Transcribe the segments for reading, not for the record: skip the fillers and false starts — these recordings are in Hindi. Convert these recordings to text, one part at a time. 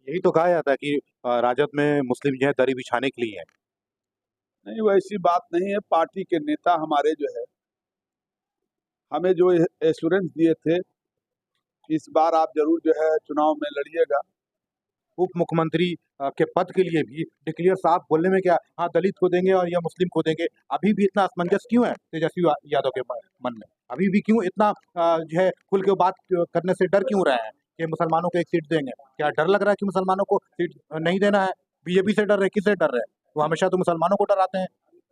यही तो कहा जाता है कि राजद में मुस्लिम जो है दरी बिछाने के लिए है। नहीं, वैसी बात नहीं है। पार्टी के नेता हमारे जो है हमें जो एश्योरेंस दिए थे इस बार आप जरूर जो है चुनाव में लड़िएगा। उप मुख्यमंत्री के पद के लिए भी डिक्लेयर साफ बोलने में क्या, हाँ दलित को देंगे और या मुस्लिम को देंगे, अभी भी इतना असमंजस क्यों है तेजस्वी यादव के मन में? अभी भी क्यों इतना जो है खुल के बात करने से डर क्यों रहे हैं कि मुसलमानों को एक सीट देंगे? क्या डर लग रहा है कि मुसलमानों को सीट नहीं देना है? बीजेपी से डर रहे, किससे डर रहे हैं? वो हमेशा तो मुसलमानों को डराते हैं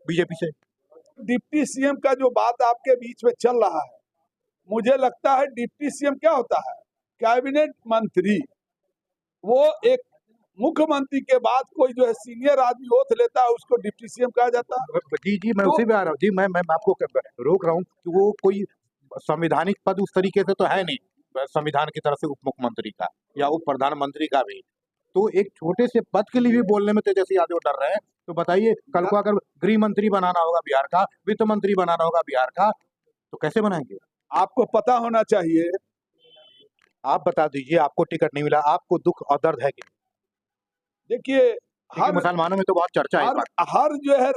बीजेपी से। डिप्टी सीएम का जो बात आपके बीच में चल रहा है, मुझे लगता है डिप्टी सीएम क्या होता है? कैबिनेट मंत्री। वो एक मुख्यमंत्री के बाद कोई जो है सीनियर आदमी ओथ लेता है उसको डिप्टी सीएम कहा जाता है। जी जी, मैं तो उसी पे आ रहा हूँ जी। मैं आपको रोक रहा हूँ कि वो कोई संवैधानिक पद उस तरीके से तो है नहीं संविधान की तरफ से उप मुख्यमंत्री का या उप प्रधानमंत्री का भी। तो एक छोटे से पद के लिए भी बोलने में तेजस्वी यादव डर रहे हैं। तो बताइए, कल को अगर गृह मंत्री बनाना होगा बिहार का, वित्त मंत्री बनाना होगा बिहार का, तो कैसे बनाएंगे? आपको पता होना चाहिए। आप बता दीजिए, आपको टिकट नहीं मिला, आपको दुख और दर्द है कि? देखिए, क्योंकि हर मुसलमानों में तो बहुत चर्चा है इस हर बात। हर जो है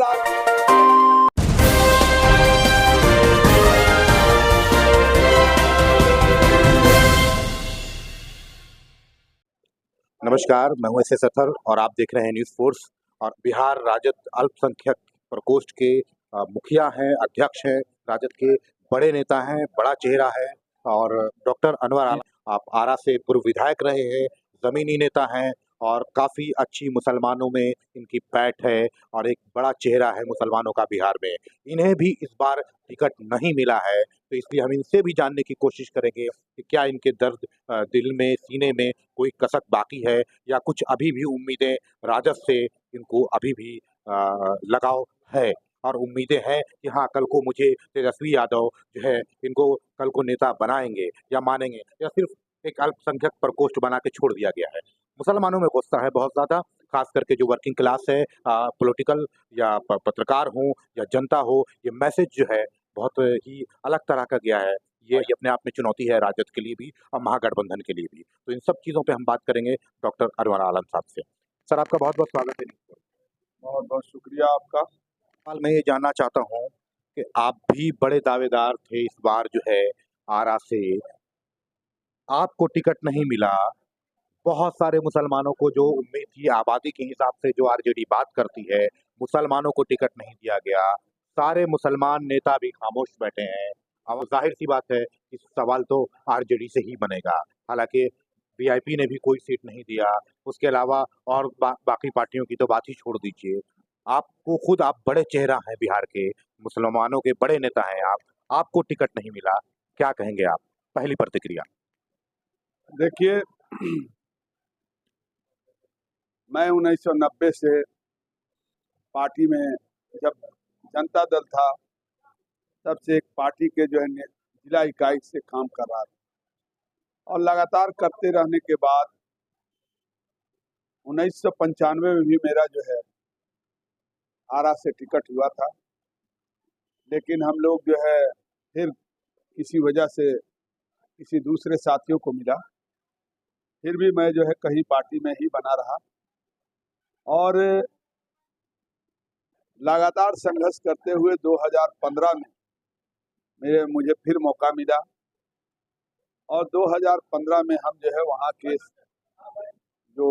नमस्कार, मैं हूं एस सथर और आप देख रहे हैं न्यूज़ फोर्स। और बिहार राजद अल्पसंख्यक प्रकोष्ठ के मुखिया हैं, अध्यक्ष हैं, राजद के बड़े नेता हैं, बड़ा चेहरा है। और डॉक्टर अनवर आलम, आप आरा से पूर्व विधायक रहे हैं, ज़मीनी नेता हैं और काफ़ी अच्छी मुसलमानों में इनकी पैठ है और एक बड़ा चेहरा है मुसलमानों का बिहार में। इन्हें भी इस बार टिकट नहीं मिला है, तो इसलिए हम इनसे भी जानने की कोशिश करेंगे कि क्या इनके दर्द दिल में, सीने में कोई कसक बाकी है या कुछ अभी भी उम्मीदें राजद से इनको अभी भी लगाव है और उम्मीदें हैं कि हाँ, कल को मुझे तेजस्वी यादव जो है इनको कल को नेता बनाएंगे या मानेंगे, या सिर्फ एक अल्पसंख्यक प्रकोष्ठ बना के छोड़ दिया गया है। मुसलमानों में गुस्सा है बहुत ज़्यादा, खास करके जो वर्किंग क्लास है, पॉलिटिकल या पत्रकार हो या जनता हो, ये मैसेज जो है बहुत ही अलग तरह का गया है। ये अपने आप में चुनौती है राजद के लिए भी और महागठबंधन के लिए भी। तो इन सब चीज़ों पे हम बात करेंगे डॉक्टर अनवर आलम साहब से। सर, आपका बहुत-बहुत स्वागत है। बहुत बहुत शुक्रिया आपका। सवाल मैं ये जानना चाहता हूँ कि आप भी बड़े दावेदार थे इस बार जो है आरा से, आपको टिकट नहीं मिला। बहुत सारे मुसलमानों को जो उम्मीद थी आबादी के हिसाब से जो आरजेडी बात करती है, मुसलमानों को टिकट नहीं दिया गया। सारे मुसलमान नेता भी खामोश बैठे हैं। अब ज़ाहिर-सी बात है कि सवाल तो आरजेडी से ही बनेगा। हालाँकि वीआईपी ने भी कोई सीट नहीं दिया। उसके अलावा और बाकी पार्टियों की तो बात ही छोड़ दीजिए। आपको खुद, आप बड़े चेहरा हैं बिहार के, मुसलमानों के बड़े नेता हैं आप। आपको टिकट नहीं मिला, क्या कहेंगे आप? पहली प्रतिक्रिया। देखिए, मैं 1990 से पार्टी में, जब जनता दल था तब से एक पार्टी के जो है जिला इकाई से काम कर रहा था और लगातार करते रहने के बाद 1995 में भी मेरा जो है आरा से टिकट हुआ था। लेकिन हम लोग जो है फिर किसी वजह से किसी दूसरे साथियों को मिला, फिर भी मैं जो है कहीं पार्टी में ही बना रहा और लगातार संघर्ष करते हुए 2015 में मुझे फिर मौका मिला और 2015 में हम जो है वहाँ के जो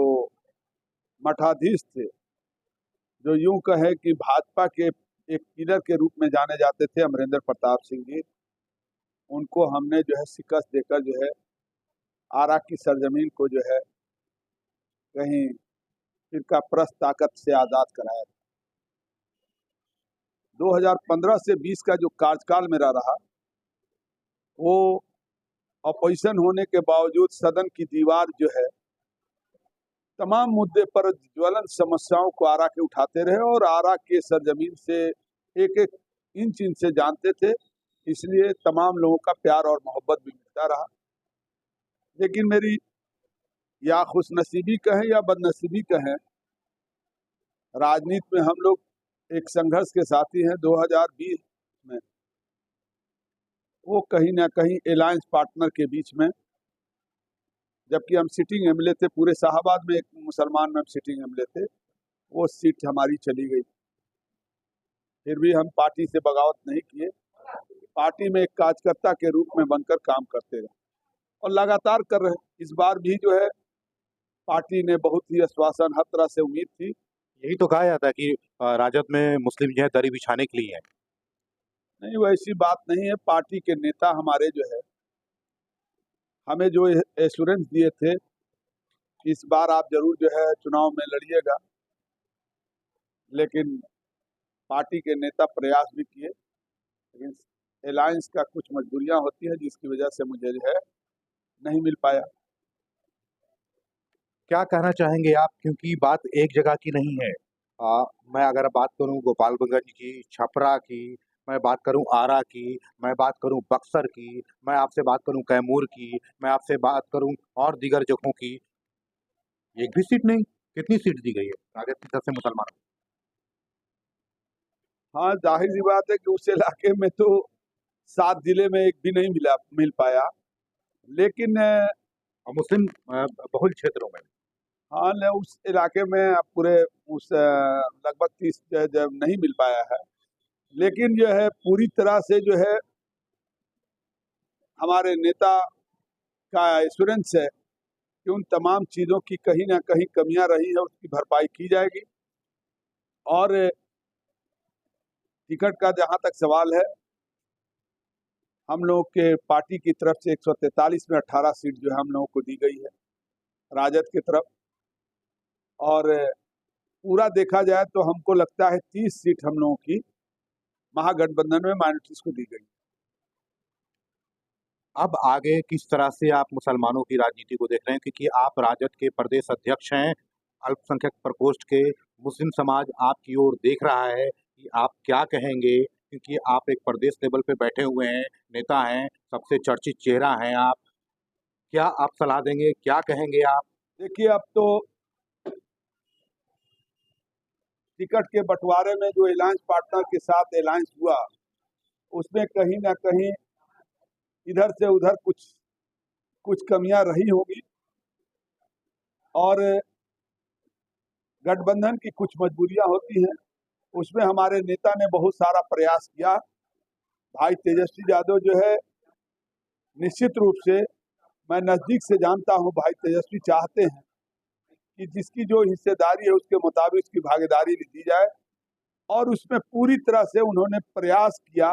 मठाधीश थे, जो यूं कहे कि भाजपा के एक पिलर के रूप में जाने जाते थे, अमरेंद्र प्रताप सिंह जी, उनको हमने जो है शिकस्त देकर जो है आरा की सरजमीन को जो है कहीं फिरका प्रस्त ताकत से आज़ाद कराया। 2015 से 20 का जो कार्यकाल मेरा रहा, वो अपोजिशन होने के बावजूद सदन की दीवार जो है तमाम मुद्दे पर ज्वलन समस्याओं को आरा के उठाते रहे और आरा के सरजमीन से एक एक इंच इंच से जानते थे, इसलिए तमाम लोगों का प्यार और मोहब्बत भी मिलता रहा। लेकिन मेरी या खुशनसीबी कहें या बदनसीबी कहें, राजनीति में हम लोग एक संघर्ष के साथी हैं। 2020 में वो कहीं ना कहीं अलायंस पार्टनर के बीच में जबकि हम सिटिंग एमएलए थे। पूरे शाहाबाद में एक मुसलमान में हम सिटिंग एमएलए थे, वो सीट हमारी चली गई। फिर भी हम पार्टी से बगावत नहीं किए, पार्टी में एक कार्यकर्ता के रूप में बनकर काम करते रहे और लगातार कर रहे। इस बार भी जो है पार्टी ने बहुत ही आश्वासन, हर तरह से उम्मीद थी। यही तो कहा जाता है कि राजद में मुस्लिम जो है दरी बिछाने के लिए है। नहीं, वैसी बात नहीं है। पार्टी के नेता हमारे जो है हमें जो एश्योरेंस दिए थे, इस बार आप जरूर जो है चुनाव में लड़िएगा, लेकिन पार्टी के नेता प्रयास भी किए, लेकिन अलायंस का कुछ मजबूरियां होती है जिसकी वजह से मुझे जो है नहीं मिल पाया। क्या कहना चाहेंगे आप, क्योंकि बात एक जगह की नहीं है। मैं अगर बात करूं गोपालगंज की, छपरा की, मैं बात करूं आरा की, मैं बात करूं बक्सर की, मैं आपसे बात करूं कैमूर की, मैं आपसे बात करूं और दीगर जगहों की, एक भी सीट नहीं। कितनी सीट दी गई है राजद की तरफ से मुसलमानों हाँ, जाहिर सी बात है कि उस इलाके में तो 7 जिले में एक भी नहीं मिल पाया, लेकिन और मुस्लिम बहुल क्षेत्रों में? हाँ, उस इलाके में पूरे उस लगभग 30 जब नहीं मिल पाया है, लेकिन जो है पूरी तरह से जो है हमारे नेता का एश्योरेंस है कि उन तमाम चीज़ों की कहीं ना कहीं कमियां रही है, उसकी भरपाई की जाएगी। और टिकट का जहां तक सवाल है, हम लोग के पार्टी की तरफ से 143 में 18 सीट जो है हम लोगों को दी गई है राजद की तरफ, और पूरा देखा जाए तो हमको लगता है 30 सीट हम लोगों की महागठबंधन में माइनॉरिटीज को दी गई। अब आगे किस तरह से आप मुसलमानों की राजनीति को देख रहे हैं, क्योंकि आप राजद के प्रदेश अध्यक्ष हैं, अल्पसंख्यक प्रकोष्ठ के, मुस्लिम समाज आपकी ओर देख रहा है कि आप क्या कहेंगे, क्योंकि आप एक प्रदेश लेवल पे बैठे हुए हैं, नेता हैं, सबसे चर्चित चेहरा हैं आप। क्या आप सलाह देंगे, क्या कहेंगे आप? देखिए, अब तो टिकट के बंटवारे में जो अलायंस पार्टनर के साथ अलायंस हुआ, उसमें कहीं ना कहीं इधर से उधर कुछ कमियां रही होगी, और गठबंधन की कुछ मजबूरियां होती हैं। उसमें हमारे नेता ने बहुत सारा प्रयास किया। भाई तेजस्वी यादव जो है, निश्चित रूप से मैं नजदीक से जानता हूं, भाई तेजस्वी चाहते हैं कि जिसकी जो हिस्सेदारी है उसके मुताबिक उसकी भागीदारी भी दी जाए, और उसमें पूरी तरह से उन्होंने प्रयास किया।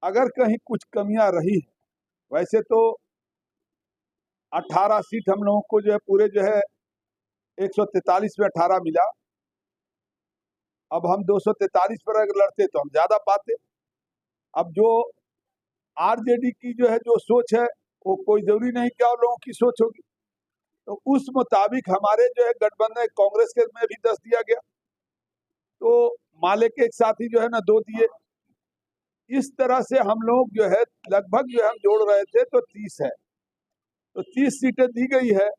अगर कहीं कुछ कमियां रही, वैसे तो 18 सीट हम लोगों को जो है पूरे जो है 143 में 18 मिला। अब हम 243 पर अगर लड़ते तो हम ज्यादा पाते। अब जो आरजेडी की जो है जो सोच है, वो कोई जरूरी नहीं क्या लोगों की सोच होगी, तो उस मुताबिक हमारे जो है गठबंधन कांग्रेस के में भी 10 दिया गया, तो माले के एक साथी जो है ना 2 दिए। इस तरह से हम लोग जो है लगभग जो है हम जोड़ रहे थे तो 30 है, तो 30 सीटें दी गई है।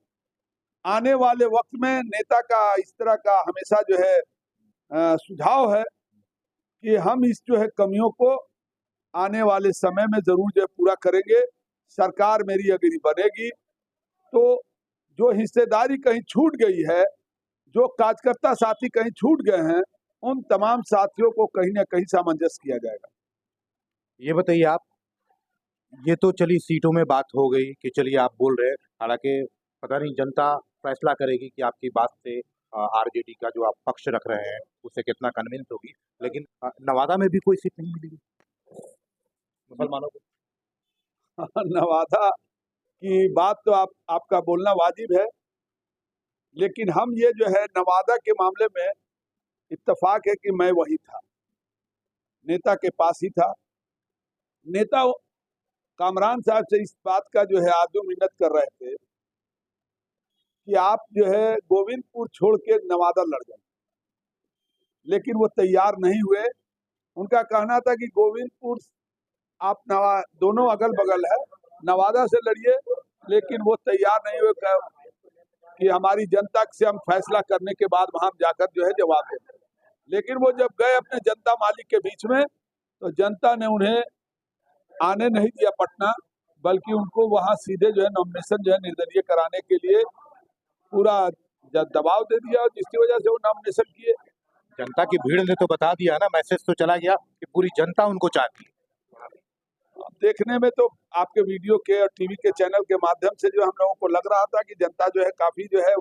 आने वाले वक्त में नेता का इस तरह का हमेशा जो है सुझाव है कि हम इस जो है कमियों को आने वाले समय में जरूर जो है पूरा करेंगे। सरकार मेरी अगर बनेगी तो जो हिस्सेदारी कहीं छूट गई है, जो कार्यकर्ता साथी कहीं छूट गए हैं, उन तमाम साथियों को कहीं ना कहीं सामंजस्य किया जाएगा। ये बताइए आप, ये तो चली सीटों में बात हो गई कि चलिए आप बोल रहे हैं, हालांकि पता नहीं जनता फैसला करेगी कि आपकी बात से आरजेडी का जो आप पक्ष रख रहे हैं उससे कितना कन्विंस होगी, लेकिन नवादा में भी कोई सीट नहीं मिलेगी मुसलमानों को। नवादा की बात तो आपका बोलना वाजिब है, लेकिन हम ये जो है नवादा के मामले में इत्तेफाक है कि मैं वही था, नेता के पास ही था। नेता कामरान साहब से इस बात का जो है आदू मिन्नत कर रहे थे कि आप जो है गोविंदपुर छोड़ के नवादा लड़ जाए, लेकिन वो तैयार नहीं हुए। उनका कहना था कि गोविंदपुर आप दोनों अगल बगल है, नवादा से लड़िए, लेकिन वो तैयार नहीं हुए कि हमारी जनता से हम फैसला करने के बाद वहां जाकर जो है जवाब देते। लेकिन वो जब गए अपने जनता मालिक के बीच में, तो जनता ने उन्हें आने नहीं दिया पटना, बल्कि उनको वहां सीधे जो है नॉमिनेशन जो है निर्दलीय कराने के लिए पूरा दबाव दे दिया, जिसकी वजह से वो नॉमिनेशन किए। जनता की भीड़ ने तो बता दिया ना, मैसेज तो चला गया कि पूरी जनता उनको चाहती है। देखने में तो आपके वीडियो के और टीवी के चैनल के माध्यम से जो हम लोगों को लग रहा था कि जनता जो है काफी जो है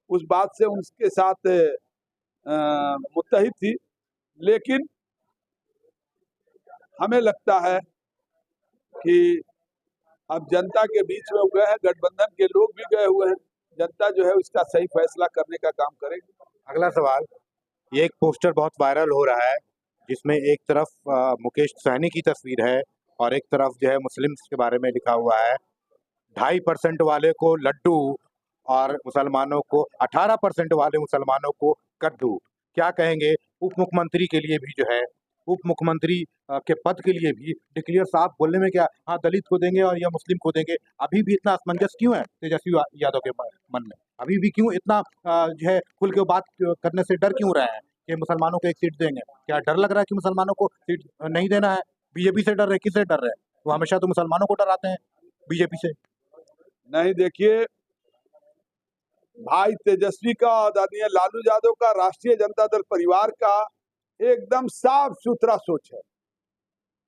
उस बात से उनके साथ मुत्तहिद थी, लेकिन हमें लगता है कि अब जनता के बीच में गए हैं, गठबंधन के लोग भी गए हुए हैं, जनता जो है उसका सही फैसला करने का काम करेगी। अगला सवाल, ये एक पोस्टर बहुत वायरल हो रहा है जिसमें एक तरफ मुकेश सहनी की तस्वीर है और एक तरफ जो है मुस्लिम्स के बारे में लिखा हुआ है। 2.5% वाले को लड्डू और मुसलमानों को 18% वाले मुसलमानों को कद्दू। क्या कहेंगे उप मुख्यमंत्री के लिए भी जो है, उप मुख्यमंत्री के पद के लिए भी डिक्लेयर साफ बोलने में क्या, हाँ दलित को देंगे और या मुस्लिम को देंगे, अभी भी इतना असमंजस क्यों है तेजस्वी यादव के मन में? अभी भी क्यों इतना जो है खुल के बात करने से डर क्यों रहे हैं कि मुसलमानों को एक सीट देंगे? क्या डर लग रहा है कि मुसलमानों को सीट नहीं देना है? बीजेपी से डर रहे, किससे डर रहे? वो हमेशा तो मुसलमानों को डराते हैं बीजेपी से। नहीं, देखिए, भाई तेजस्वी का, आदरणीय लालू यादव का, राष्ट्रीय जनता दल परिवार का एकदम साफ सुथरा सोच है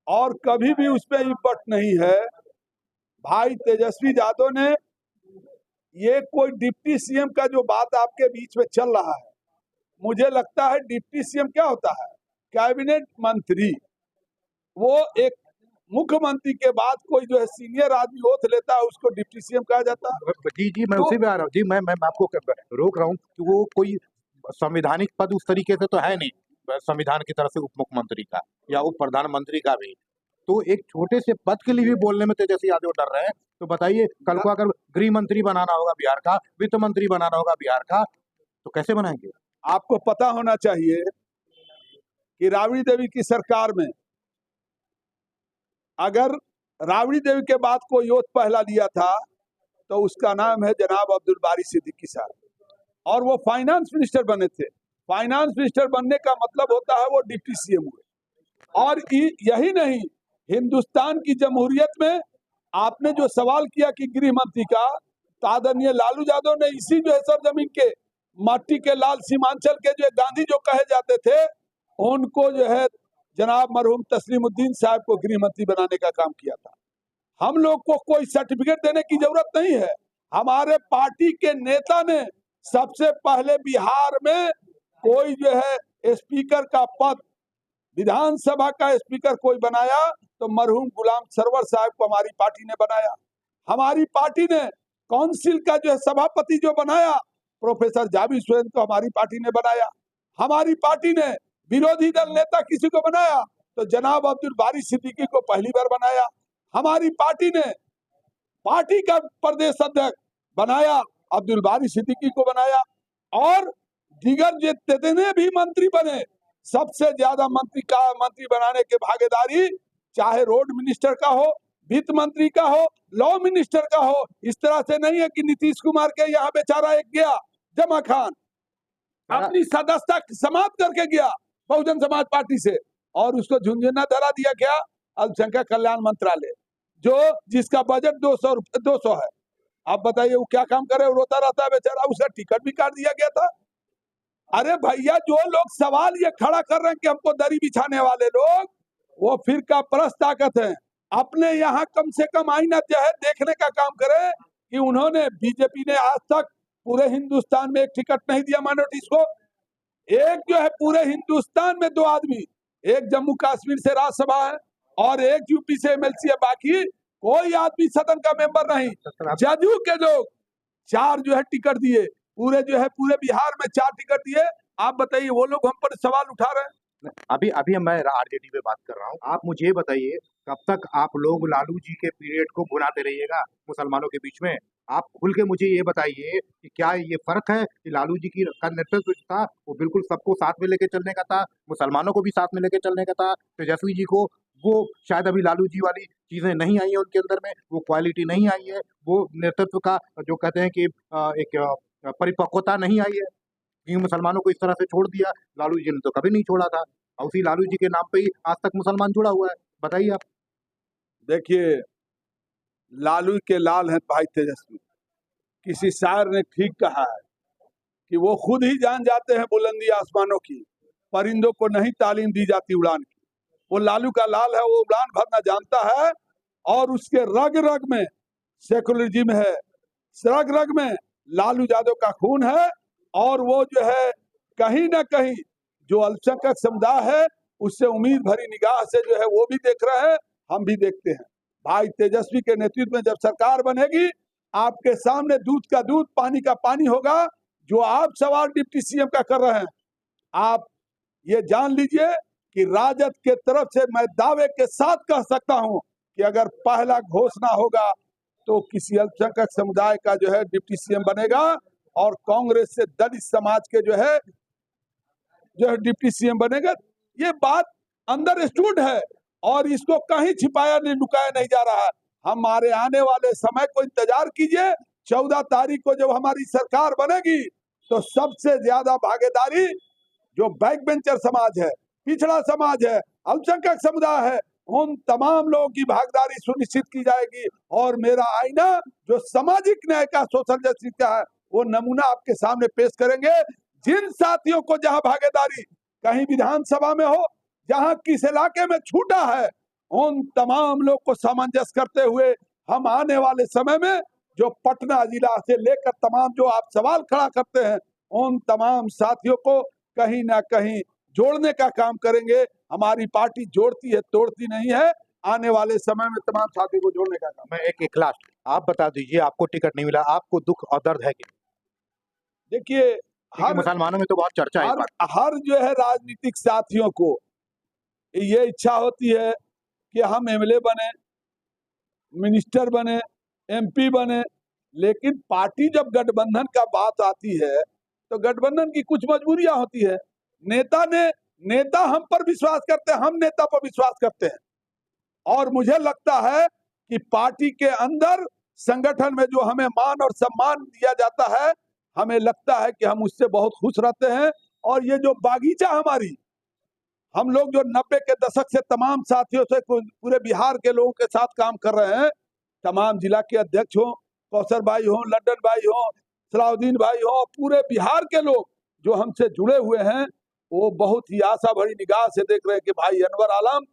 और कभी भी उस पर इपट नहीं है। भाई तेजस्वी यादव ने ये कोई डिप्टी सीएम का जो बात आपके बीच में चल रहा है, मुझे लगता है डिप्टी सीएम क्या होता है? कैबिनेट मंत्री। वो एक मुख्यमंत्री के बाद कोई जो है सीनियर आदमी ओथ लेता है, उसको डिप्टी सीएम कहा जाता है। जी मैं उसी पे आ रहा हूँ जी, मैं आपको रोक रहा हूँ कि वो कोई संवैधानिक पद उस तरीके से तो है नहीं संविधान की तरफ से उप मुख्यमंत्री का या उप प्रधानमंत्री का भी। तो एक छोटे से पद के लिए भी बोलने में तेजस्वी यादव डर रहे हैं। तो बताइए, कल को अगर गृह मंत्री बनाना होगा बिहार का, वित्त मंत्री बनाना होगा बिहार का, तो कैसे बनाएंगे? आपको पता होना चाहिए कि राबड़ी देवी की सरकार में अगर राबड़ी देवी के बाद कोई ओथ पहला लिया था तो उसका नाम है जनाब अब्दुल बारी सिद्दीकी साहब, और वो फाइनेंस मिनिस्टर बने थे। फाइनेंस मिनिस्टर बनने का मतलब होता है वो डिप्टी सीएम हुए। और यही नहीं, हिंदुस्तान की जमहूरियत में आपने जो सवाल किया कि गृह मंत्री का, तो आदरणीय लालू यादव ने इसी जो है सरजमीन के माटी के लाल सीमांचल के जो गांधी जो कहे जाते थे, उनको जो है जनाब मरहूम तस्लीमुद्दीन साहब को गृह मंत्री बनाने का काम किया था। हम लोग को कोई सर्टिफिकेट देने की जरूरत नहीं है। हमारे पार्टी के नेता ने सबसे पहले बिहार में कोई जो है स्पीकर का पद, विधानसभा का स्पीकर कोई बनाया तो मरहूम गुलाम सरवर साहब को हमारी पार्टी ने बनाया। हमारी पार्टी ने काउंसिल का जो है सभापति जो बनाया, प्रोफेसर जावेद सुरेन को हमारी पार्टी ने बनाया। हमारी पार्टी ने विरोधी दल नेता किसी को बनाया तो जनाब अब्दुल बारी सिद्दीकी को पहली बार बनाया। हमारी पार्टी ने पार्टी का प्रदेश अध्यक्ष बनाया, अब्दुल बारी सिद्दीकी को बनाया। और दीगर जितने भी मंत्री बने, सबसे ज्यादा मंत्री बनाने के भागीदारी चाहे रोड मिनिस्टर का हो, वित्त मंत्री का हो, लॉ मिनिस्टर का हो। इस तरह से नहीं है कि नीतीश कुमार के यहाँ बेचारा एक गया जमा खान, अपनी सदस्यता समाप्त करके गया बहुजन समाज पार्टी से, और उसको झुंझुना धरा दिया गया अल्पसंख्यक कल्याण मंत्रालय, जो जिसका बजट 200 है। आप बताइए वो क्या काम करे? वो रोता रहता है बेचारा, उसका टिकट भी काट दिया गया था। अरे भैया, जो लोग सवाल ये खड़ा कर रहे हैं कि हमको दरी बिछाने वाले लोग, वो फिरका परस्त ताकत है। अपने यहाँ कम से कम आईना जो है देखने का काम करे कि उन्होंने, बीजेपी ने आज तक पूरे हिंदुस्तान में एक टिकट नहीं दिया माइनॉरिटीज को। एक जो है पूरे हिंदुस्तान में 2 आदमी, एक जम्मू कश्मीर से राज्यसभा है और एक यूपी से एमएलसी है, बाकी कोई आदमी सदन का मेंबर नहीं। जदयू के लोग 4 जो है टिकट दिए, पूरे जो है पूरे बिहार में 4 टिकट दिए। आप बताइए, वो लोग हम पर सवाल उठा रहे हैं। अभी मैं आरजेडी पे बात कर रहा हूँ। आप मुझे बताइए, कब तक आप लोग लालू जी के पीरियड को भुलाते रहिएगा मुसलमानों के बीच में? आप खुल के मुझे ये बताइए कि क्या ये फर्क है कि लालू जी की का नेतृत्व था वो बिल्कुल सबको साथ में लेके चलने का था, मुसलमानों को भी साथ में लेके चलने का था। तेजस्वी जी को वो शायद अभी लालू जी वाली चीजें नहीं आई है उनके अंदर में, वो क्वालिटी नहीं आई है, वो नेतृत्व का जो कहते हैं कि एक परिपक्वता नहीं आई है, क्योंकि मुसलमानों को इस तरह से छोड़ दिया। लालू जी ने तो कभी नहीं छोड़ा था, और उसी लालू जी के नाम पे ही आज तक मुसलमान जुड़ा हुआ है। बताइए आप। देखिए, लालू के लाल हैं भाई तेजस्वी। किसी शायर ने ठीक कहा है कि वो खुद ही जान जाते हैं बुलंदी आसमानों की, परिंदों को नहीं तालीम दी जाती उड़ान की। वो लालू का लाल है, वो उड़ान भरना जानता है और उसके रग रग में सेकुलरिज्म है, रग रग में लालू यादव का खून है। और वो जो है कहीं ना कहीं जो अल्पसंख्यक समुदाय है उससे उम्मीद भरी निगाह से जो है वो भी देख रहे हैं, हम भी देखते हैं। भाई तेजस्वी के नेतृत्व में जब सरकार बनेगी, आपके सामने दूध का दूध पानी का पानी होगा। जो आप सवाल डिप्टी सीएम का कर रहे हैं, आप ये जान लीजिए कि राजद के तरफ से मैं दावे के साथ कह सकता हूं कि अगर पहला घोषणा होगा तो किसी अल्पसंख्यक समुदाय का जो है डिप्टी सीएम बनेगा और कांग्रेस से दलित समाज के जो है डिप्टी सीएम बनेगा। ये बात अंदर स्टूड है और इसको कहीं छिपाया नहीं, लुकाया नहीं जा रहा है। हमारे आने वाले समय को इंतजार कीजिए। 14 तारीख को जब हमारी सरकार बनेगी तो सबसे ज्यादा भागीदारी जो बैक बेंचर समाज है, पिछड़ा समाज है, अल्पसंख्यक समुदाय है, उन तमाम लोगों की भागीदारी सुनिश्चित की जाएगी। और मेरा आईना जो सामाजिक न्याय का, सोशल जस्टिस का है, वो नमूना आपके सामने पेश करेंगे। जिन साथियों को जहां भागीदारी कहीं विधानसभा में हो, जहां किस इलाके में छूटा है, उन तमाम लोग को सामंजस्य करते हुए हम आने वाले समय में जो पटना जिला से लेकर तमाम जो आप सवाल खड़ा करते हैं, उन तमाम साथियों को कहीं ना कहीं जोड़ने का काम करेंगे। हमारी पार्टी जोड़ती है, तोड़ती नहीं है। आने वाले समय में तमाम साथियों को जोड़ने का काम। मैं एक लास्ट आप बता दीजिए, आपको टिकट नहीं मिला, आपको दुख और दर्द है कि? देखिए, हर मुसलमानों में तो बहुत चर्चा है इस बात। हर जो है राजनीतिक साथियों को ये इच्छा होती है कि हम एमएलए बने, मिनिस्टर बने, एमपी बने, लेकिन पार्टी जब गठबंधन का बात आती है तो गठबंधन की कुछ मजबूरियां होती है। नेता हम पर विश्वास करते हैं, हम नेता पर विश्वास करते हैं। और मुझे लगता है कि पार्टी के अंदर संगठन में जो हमें मान और सम्मान दिया जाता है, हमें लगता है कि हम उससे बहुत खुश रहते हैं। और ये जो बागीचा हमारी, हम लोग जो 90 के दशक से तमाम साथियों से पूरे बिहार के लोगों के साथ काम कर रहे हैं, तमाम जिला के अध्यक्ष हो, कौसर भाई हो, लंदन भाई हो, सलाउद्दीन भाई हो, पूरे बिहार के लोग जो हमसे जुड़े हुए हैं, वो बहुत ही आशा भरी निगाह से देख रहे हैं कि भाई अनवर आलम,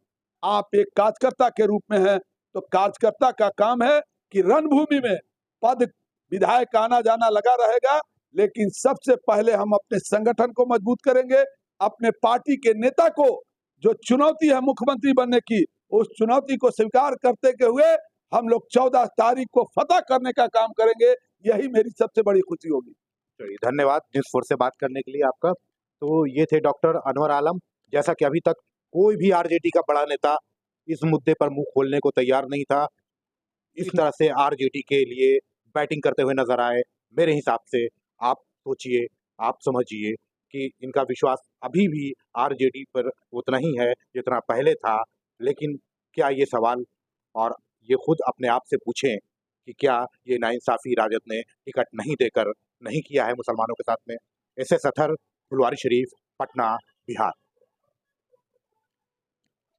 आप एक कार्यकर्ता के रूप में हैं। तो कार्यकर्ता का काम है कि रणभूमि में पद विधायक आना जाना लगा रहेगा, लेकिन सबसे पहले हम अपने संगठन को मजबूत करेंगे। अपने पार्टी के नेता को जो चुनौती है मुख्यमंत्री बनने की, उस चुनौती को स्वीकार करते हुए हम लोग 14 तारीख को फतह करने का काम करेंगे। यही मेरी सबसे बड़ी खुशी होगी। चलिए, धन्यवाद न्यूज़ 4 से बात करने के लिए आपका। तो ये थे डॉक्टर अनवर आलम। जैसा कि अभी तक कोई भी आरजेडी का बड़ा नेता इस मुद्दे पर मुंह खोलने को तैयार नहीं था, इस तरह से आरजेडी के लिए बैटिंग करते हुए नजर आए। मेरे हिसाब से आप सोचिए, आप समझिए कि इनका विश्वास अभी भी आरजेडी पर उतना ही है जितना पहले था। लेकिन क्या ये सवाल और ये खुद अपने आप से पूछें कि क्या ये नाइंसाफ़ी राजद ने टिकट नहीं देकर नहीं किया है मुसलमानों के साथ में? S S Athar, Phulwari Sharif, Patna, Bihar.